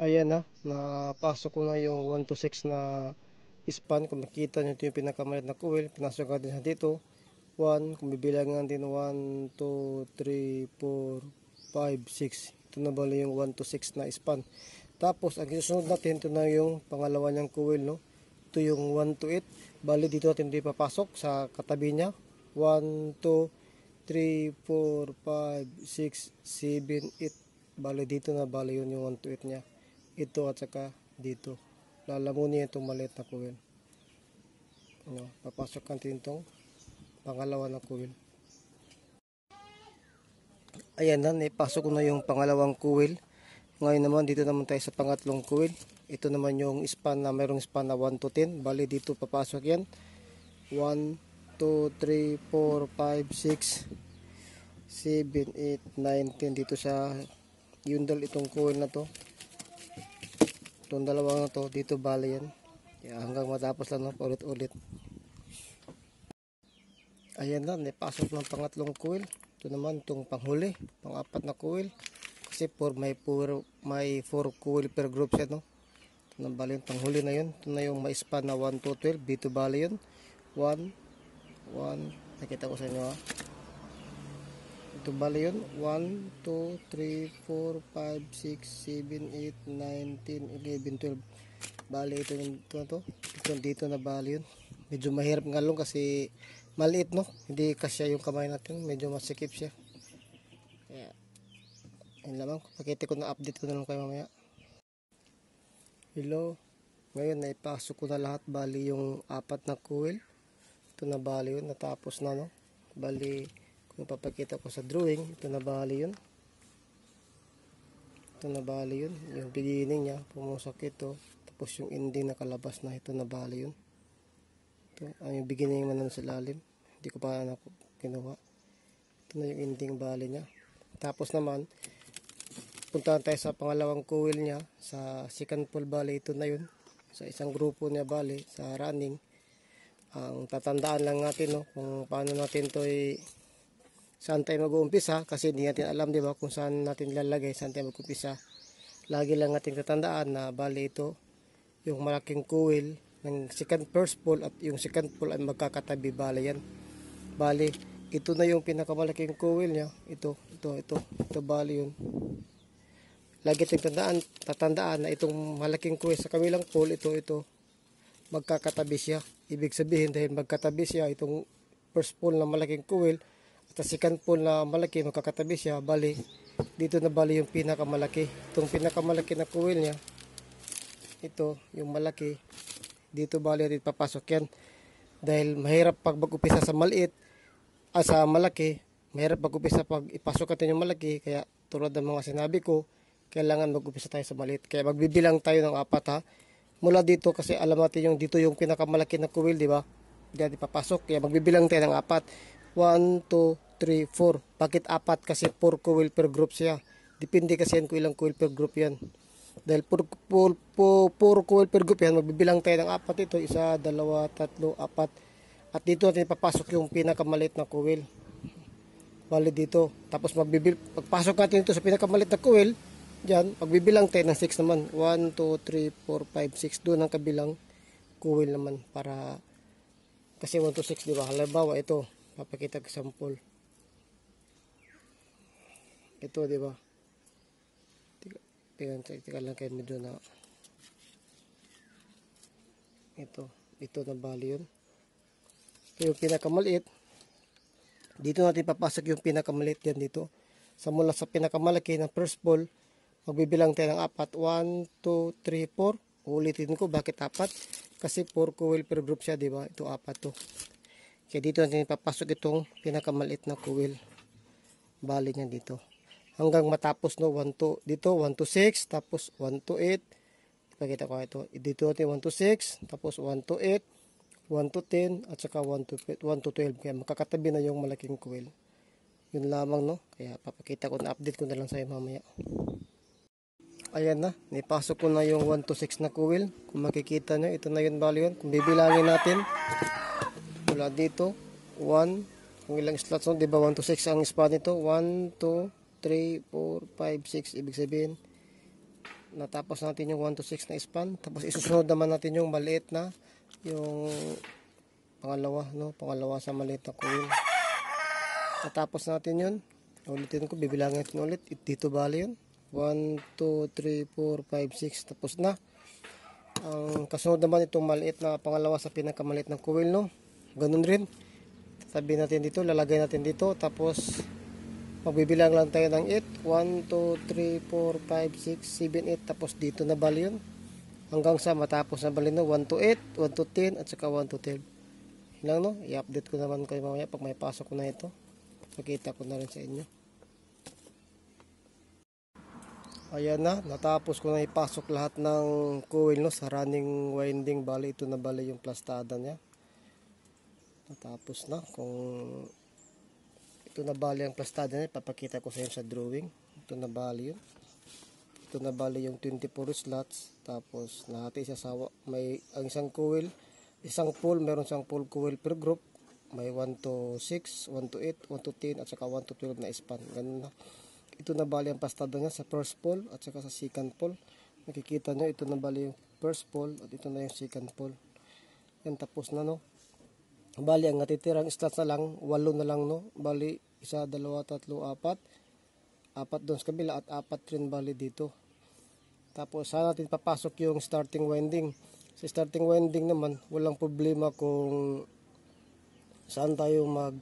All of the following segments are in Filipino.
Ayan na, napasok ko na yung 1 to 6 na span. Kung makita nyo, ito yung pinakamaliit na coil. Pinasok natin siya dito. 1, kung bibilangan natin 1, 2, 3, 4, 5, 6. Ito na bali yung 1 to 6 na span. Tapos, ang susunod natin, ito na yung pangalawa niyang coil, no? Ito yung 1 to 8. Bali, dito natin dito papasok sa katabi niya. 1, 2, 3, 4, 5, 6, 7, 8. Bali, dito na bali yun yung 1 to 8 niya. Ito at saka dito. Lalamunin itong maliit na coil. Ano, papasok natin itong pangalawa na coil. Ayan na, naipasok ko na yung pangalawang coil. Ngayon naman, dito naman tayo sa pangatlong coil. Ito naman yung span na mayroong span na 1 to 10. Bali, dito papasok yan. 1, 2, 3, 4, 5, 6, 7, 8, 9, 10. Dito sa yundal itong coil na to. Itong dalawang na to, dito bali yan. Kaya hanggang matapos lang, no, paulit-ulit. Ayan na, napasok ng pangatlong coil. Ito naman itong panghuli, pang-apat na coil. Kasi may 4 coil per group set, no. Ito na bali yung panghuli na yun. Ito na yung may span na 1 to 12. Dito bali yun. 1, 1. Nakita ko sa inyo, ha. Ito bali yun. 1, 2, 3, 4, 5, 6, 7, 8, 9, 10, 11, 12. Bali ito na to. Dito na bali yun. Medyo mahirap ngalong kasi maliit, no. Hindi kasya yung kamay natin. Medyo masikip siya. Kaya, yun lamang. Pakita ko na, update ko na lang kayo mamaya. Hello. Ngayon, naipasok ko na lahat. Bali yung apat na coil. Ito na bali yun. Natapos na, no. Bali, kung papakita ko sa drawing, ito na bali yun. Ito na bali yun. Yung beginning niya, pumusok ito. Tapos yung ending nakalabas na, ito na bali yun. Ito, yung beginning man sa lalim. Hindi ko pa kinuha. Ito na yung ending bali niya. Tapos naman, puntahan tayo sa pangalawang coil niya. Sa second pole bali, ito na yun. Sa isang grupo niya bali, sa running. Ang tatandaan lang natin, no, kung paano natin ito saan tayo mag-uumpisa, kasi hindi natin alam, di ba, kung saan natin lalagay, saan tayo mag-uumpisa. Lagi lang natin tatandaan na bali ito yung malaking coil ng first pole at yung second pole ay magkakatabi, bali yan. Bali, ito na yung pinakamalaking coil niya. Ito bali yun. Lagi tayong tatandaan na itong malaking coil sa kabilang pole, ito magkakatabi siya. Ibig sabihin, dahil magkatabi siya, itong first pole na malaking coil at sa second pole na malaki, magkakatabi siya. Bali, dito na bali yung pinakamalaki. Itong pinakamalaki na coil niya, ito, yung malaki, dito bali natin papasok yan. Dahil mahirap pag mag-upisa sa maliit, sa malaki, mahirap mag-upisa pag ipasok natin yung malaki. Kaya tulad ng mga sinabi ko, kailangan mag-upisa tayo sa maliit. Kaya magbibilang tayo ng 4, ha. Mula dito, kasi alam natin yung dito yung pinakamalaki na coil, di ba? Diyan papasok. Kaya magbibilang tayo ng 4. 1, 2, 3, 4. Bakit 4? Kasi 4 coil per group siya. Depende kasi yan kung ilang coil per group yan. Dahil 4 coil per group yan, magbibilang tayo ng 4 ito. 1, 2, 3, 4. At dito natin papasok yung pinakamaliit na coil. Bali dito. Tapos pagpasok natin ito sa pinakamaliit na coil, dyan, magbibilang tayo ng 6 naman. 1, 2, 3, 4, 5, 6. Doon ang kabilang coil naman para, kasi 1 to 6, di ba? Halimbawa ito, papakita ko sample. Ito, di ba? Tika lang kayo medyo na. Ito na bali yun. Ito yung pinakamaliit. Dito natin papasok yung pinakamaliit yan dito. Mula sa pinakamalaki ng first pole, magbibilang tayo ng 4. 1, 2, 3, 4. Ulitin ko, bakit 4? Kasi 4 coil per group siya, di ba? Ito 4 to. Kaya dito natin papasok itong pinakamaliit na coil. Bali niya dito. Hanggang matapos, no, 1 to, dito 1 to 6, tapos 1 to 8. Ipakita ko ito. Dito natin 1 to 6, tapos 1 to 8, 1 to 10, at saka 1 to 12. Kaya makakatabi na yung malaking coil. Yun lamang, no. Kaya papakita ko na, update ko na lang sa iyo mamaya. Ayan na, nipasok ko na yung 1 to 6 na coil. Kung makikita nyo, ito na yun bali yun. Kung bibilangin natin, mula dito, 1, kung ilang slots, no? Diba 1 to 6 ang span nito? 1, 2, 3, 4, 5, 6. Ibig sabihin, natapos natin yung 1 to 6 na span. Tapos isusunod naman natin yung maliit na, yung pangalawa, no? Pangalawa sa maliit na coil. Natapos natin yun. Ulitin ko, bibilangin natin ulit. Dito bali yun. 1, 2, 3, 4, 5, 6. Tapos na. Ang kasunod naman itong maliit na pangalawa sa pinakamaliit ng coil, no? Ganun rin. Sabi natin dito, lalagay natin dito. Tapos magbibilang lang tayo ng 8. 1, 2, 3, 4, 5, 6, 7, 8. Tapos dito na bali yun. Hanggang sa matapos na bali, no? 1 to 8, 1 to 10, at saka 1 to 12. Yun lang, no? I-update ko naman kayo mamaya pag may pasok ko na ito. Pakita ko na rin sa inyo. Ayan na, natapos ko na ipasok lahat ng coil, no? Sa running winding. Bali, ito na bali yung plastada niya. Natapos na. Kung ito na bali ang plastada niya, papakita ko sa inyo sa drawing. Ito na bali yun. Ito na bali yung 24 slots. Tapos nahati sa sawa. May ang isang coil, isang pole, meron siyang pole coil per group. May 1 to 6, 1 to 8, 1 to 10, at saka 1 to 12 na span. Ganun na. Ito na bali ang plastada niya sa first pole at saka sa second pole. Nakikita nyo, ito na bali yung first pole at ito na yung second pole. Yan, tapos na, no. Bali, ang natitirang slots na lang, 8 na lang, no. Bali, 1, 2, 3, 4. 4 doon sa kabila at 4 rin bali dito. Tapos, saan natin papasok yung starting winding. Sa starting winding naman, walang problema kung saan tayo mag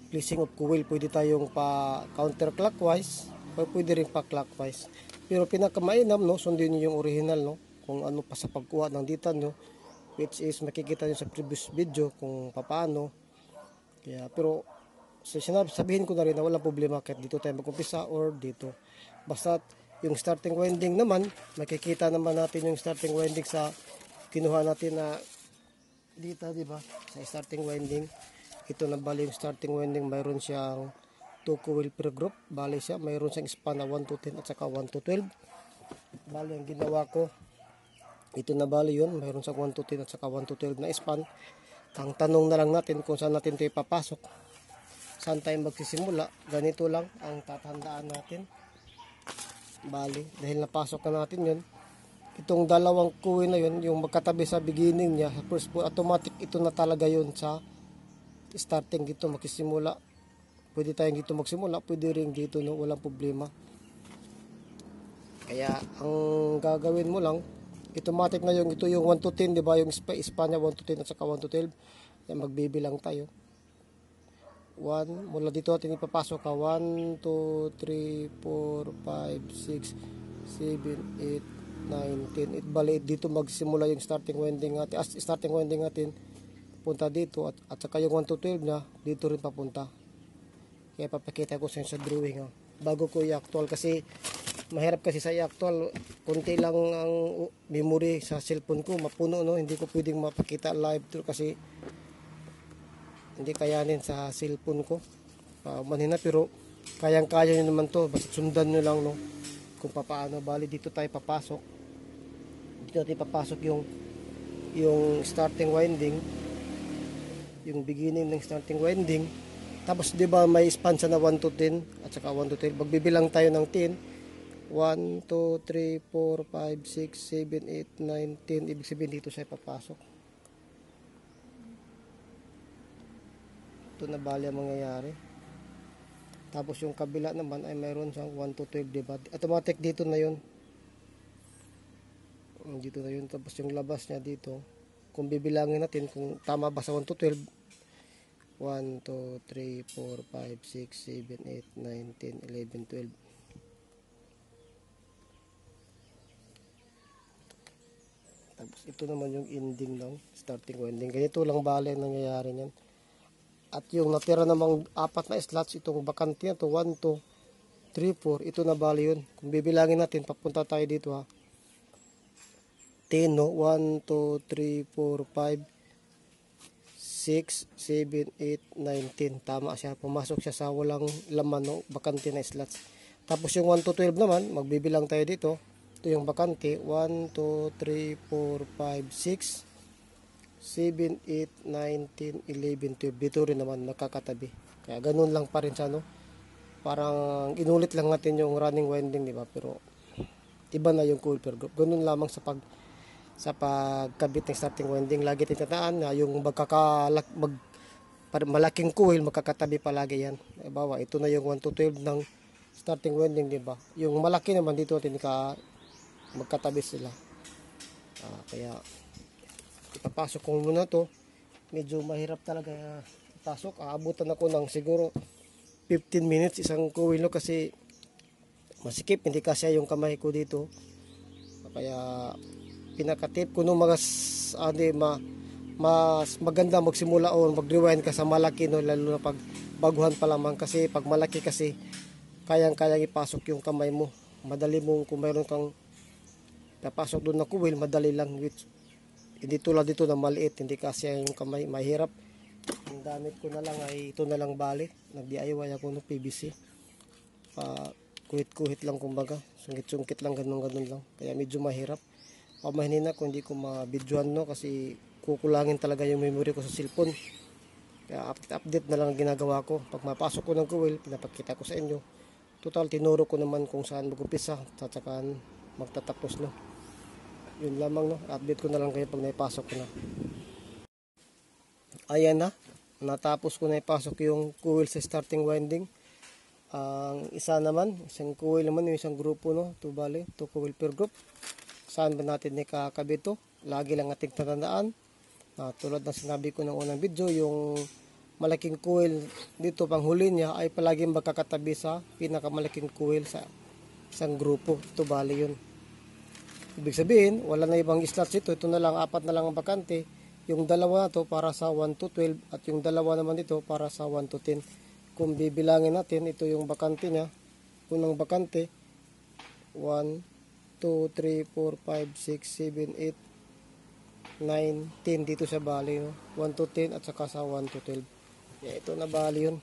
placing of coil. Pwede tayong pa counterclockwise o pwede rin pa clockwise. Pero pinakamainam, no, sundin nyo yung original, no, kung ano pa sa pagkuha ng data nyo, which is makikita nyo sa previous video kung paano. Kaya, pero sabihin ko na rin na walang problema kahit dito tayo mag-umpisa or dito. Basta yung starting winding naman, makikita naman natin yung starting winding sa kinuha natin na dito, di ba? Sa starting winding. Ito na bali yung starting winding, mayroon siyang 2 coil per group. Bali siya, mayroon siyang span na 1 to 10 at saka 1 to 12. Bali ang ginawa ko, ito na bali yun, mayroon siyang 1 to 10 at saka 1 to 12 na span. Ang tanong na lang natin kung saan natin ito ipapasok. Saan tayo magsisimula? Ganito lang ang tatandaan natin. Bali, dahil napasok na natin yun, itong dalawang coil na yun, yung magkatabi sa beginning niya, sa first pole, automatic ito na talaga yun sa starting dito magsisimula. Pwede tayong dito magsimula, pwede rin dito, no, walang problema. Kaya ang gagawin mo lang, automatic na yung ito yung 1 to 10, di ba? Yung span niya 1 to 10 at saka 1 to 12. Yan, magbibilang tayo. 1, mula dito natin ipapasok ka 1, 2, 3, 4, 5, 6, 7, 8, 9, 10. Bali dito magsimula yung starting winding natin. Starting winding natin punta dito at saka yung 1 to 12 na dito rin papunta. Kaya papakita ko sa inyo sa drawing, oh, bago ko i-actual kasi mahirap kasi sa i-actual. Kunti lang ang memory sa cellphone ko, mapuno, no, hindi ko pwedeng mapakita live to kasi hindi kayanin sa cellphone ko. Manhina, pero kayang-kaya nyo naman to, basta sundan nyo lang, no, kung paano. Bali dito tayo papasok, dito natin papasok yung starting winding, yung beginning ng starting winding. Tapos di ba may span sa na 1 to 10 at saka 1 to 12. Magbibilang tayo ng 10. 1, 2, 3, 4, 5, 6, 7, 8, 9, 10. Ibig sabihin dito siya papasok. Ito na bali ang mangyayari. Tapos yung kabila naman ay mayroon siyang 1 to 12, diba? Automatic dito na yun. Dito na yun. Tapos yung labas niya dito, kung bibilangin natin kung tama ba sa 1 to 12, 1, 2, 3, 4, 5, 6, 7, 8, 9, 10, 11, 12. Tapos ito naman yung ending ng starting winding. Ganito lang bali ang nangyayari niyan. At yung natira namang 4 na slots, itong bakante na to, 1, 2, 3, 4, ito na bali yun. Kung bibilangin natin, papunta tayo dito, ha. 10, no? 1, 2, 3, 4, 5, 6, 7, 8, 9, 10. Tama siya. Pumasok siya sa walang laman, no? Bakante na slots. Tapos yung 1 to 12 naman, magbibilang tayo dito. Ito yung bakante. 1, 2, 3, 4, 5, 6, 7, 8, 9, 10, 11, 12. Dito rin naman nakakatabi. Kaya ganun lang pa rin siya, no? Parang inulit lang natin yung running winding, di ba? Pero iba na yung coil per group. Ganun lamang sa pagkabit ng starting winding, lagi tinataan na yung malaking coil magkakatabi palagi yan. Halimbawa, ito na yung 1 to 12 ng starting winding, di ba? Yung malaki naman dito natin magkatabi sila. Kaya ipapasok ko muna to. Medyo mahirap talaga ipasok. Aabutan ako ng siguro 15 minutes isang coil, no, kasi masikip, hindi kasi yung kamay ko dito. Kaya pinakatip ko nung mas maganda magsimula o mag-rewind ka sa malaki, no, lalo na pag baguhan pa lamang, kasi pag malaki kasi kayang-kayang ipasok yung kamay mo. Madali mong, kung mayroon kang napasok doon na kuwil, madali lang, which hindi tulad dito na maliit, hindi kasi yung kamay, mahirap. Ang gamit ko na lang ay ito na lang, bali nag-DIY ako ng PVC, kuhit-kuhit lang, kumbaga sungkit-sungkit lang, ganun lang, kaya medyo mahirap. Pamahinina kung hindi ko mabidyohan, no, kasi kukulangin talaga yung memory ko sa cellphone. Kaya update na lang ang ginagawa ko. Pag mapasok ko ng kuwil, pinapakita ko sa inyo. Total, tinuro ko naman kung saan mag-umpisa at saka magtatapos, no. Yun lamang, no. Update ko na lang kayo pag naipasok ko na. Ayan na, natapos ko na ipasok yung coil sa starting winding. Ang isang coil naman, yung isang grupo, no, 2 coil per group. Saan ba natin ikakabit to? Lagi lang ating tatandaan, tulad ng sinabi ko ng unang video, yung malaking coil dito, pang huli niya ay palaging magkakatabi sa pinakamalaking coil sa isang grupo. Ito yun. Ibig sabihin, wala na ibang slots ito. Ito na lang, 4 na lang ang bakante. Yung dalawa na to para sa 1 to 12 at yung dalawa naman dito para sa 1 to 10. Kung bibilangin natin, ito yung bakante niya. Unang bakante, 1, 2, 3, 4, 5, 6, 7, 8, 9, 10 dito sa bali, no? 1 to 10 at saka sa 1 to 12. Ito na bali yun.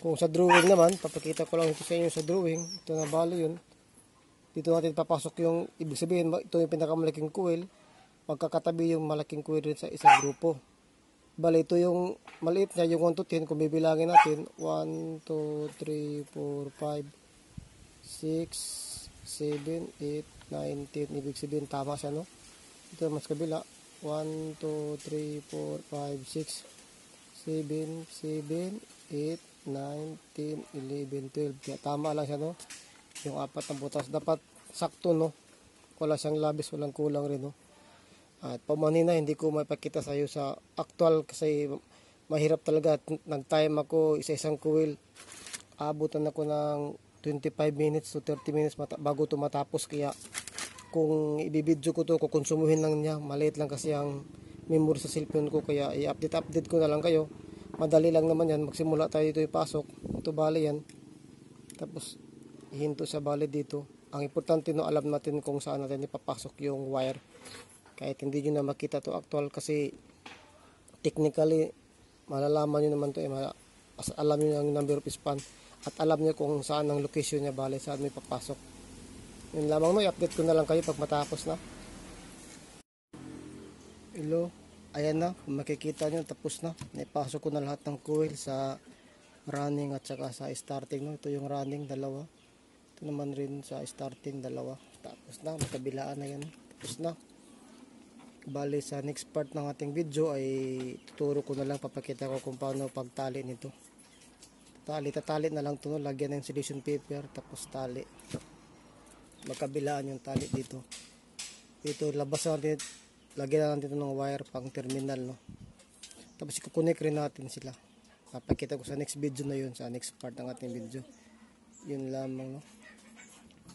Kung sa drawing naman, papakita ko lang ito sa inyo sa drawing. Ito na bali yun. Dito natin papasok yung, ibig sabihin, ito yung pinakamalaking coil. Magkakatabi yung malaking coil rin sa isang grupo. Bali, ito yung maliit niya, yung 1 to 10. Kung bibilangin natin, 1, 2, 3, 4, 5, 6, 7, 8, 9, 10. Ibig sabihin, tama siya, no? Ito mas kabila. 1, 2, 3, 4, 5, 6, 7, 8, 9, 10, 11, 12. Kaya tama lang siya, no? Yung 4 na butas. Dapat sakto, no? Wala siyang labis, walang kulang rin, no? At pamanina, hindi ko maipakita sa iyo sa actual kasi mahirap talaga. Nag-time ako isa-isang coil. Abutan ako ng 25 minutes to 30 minutes bago ito matapos. Kaya kung ibibidyo ko to, kukonsumuhin lang niya. Maliit lang kasi ang memory sa cellphone ko. Kaya i-update ko na lang kayo. Madali lang naman yan. Magsimula tayo dito ipasok. Ito bali yan. Tapos ihinto sa bali dito. Ang importante, no, alam natin kung saan natin ipapasok yung wire. Kahit hindi nyo na makita to actual, kasi technically malalaman nyo naman to, alam nyo yung number of span at alam nyo kung saan ang location niya, bale saan may papasok. Yun lamang, no, i-update ko na lang kayo pag matapos na. Hello, ayan na, kung makikita nyo, tapos na. Naipasok ko na lahat ng coil sa running at saka sa starting, no. Ito yung running, dalawa. Ito naman rin sa starting, dalawa. Tapos na, magkabilaan na yan, tapos na. Bali, sa next part ng ating video ay tuturo ko na lang, papakita ko kung paano pagtali nito. Tatali na lang ito, no? Lagyan ng insulation paper, tapos tali. Magkabilaan yung tali dito. Dito, labas natin, lagyan natin ito ng wire pang terminal, no? Tapos ikukunik rin natin sila. Papakita ko sa next video na yun, sa next part ng ating video. Yun lamang, no?